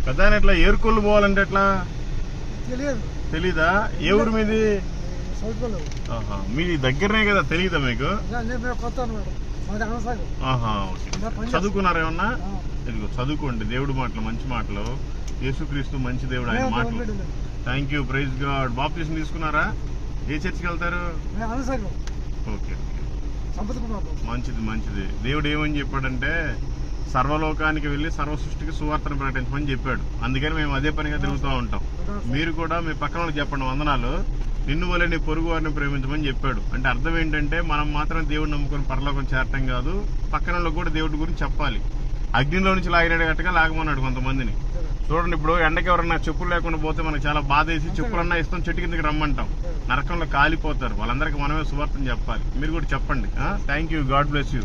పెద్ద ఆయన ఎట్లా ఏరుకోళ్ళు పోవాలంటే ఎట్లా తెలియదు. తెలీదా? ఏ ఊరు మీది? సౌత్పల్లి. మీది దగ్గరనే కదా, తెలియదా మీకు? నేను కొత్త అనమాట, మాది అనసాగం. ఓకే. చదువుకున్నారా ఏమన్నా? ఇదిగో చదువుకోండి, దేవుడి మాటలు, మంచి మాటలు. యేసుక్రీస్తు మంచి దేవుడు, ఆయన మాటలు. Thank you, praise God. Baptism తీసుకున్నారా? ఏ చర్చికి వెళ్తారు? అనసాగం. ఓకే, మంచిది మంచిది. దేవుడు ఏమని చెప్పాడంటే సర్వలోకానికి వెళ్ళి సర్వ సృష్టికి సువార్తను ప్రకటించమని చెప్పాడు. అందుకని మేము అదే పనిగా తిరుగుతూ ఉంటాం. మీరు కూడా మీ పక్కన వాళ్ళకి చెప్పండి, వందనాలు, నిన్ను వల్లే నీ పొరుగు వారిని ప్రేమించమని చెప్పాడు. అంటే అర్థం ఏంటంటే మనం మాత్రం దేవుడిని నమ్ముకొని పరలోకం చేరటం కాదు, పక్కన వాళ్ళకి కూడా దేవుడి గురించి చెప్పాలి. అగ్నిలో నుంచి లాగినట్టుగా లాగమన్నాడు కొంతమందిని. చూడండి, ఇప్పుడు ఎండకి ఎవరన్నా చెప్పులు లేకుండా పోతే మనకు చాలా బాధ వేసి చెప్పులన్నా ఇస్తాం, చెట్టు కిందకి రమ్మంటాం, నరకంలో కాలిపోతారు. వాళ్ళందరికీ మనమే సువార్తను చెప్పాలి. మీరు కూడా చెప్పండి. Thank you, God bless you.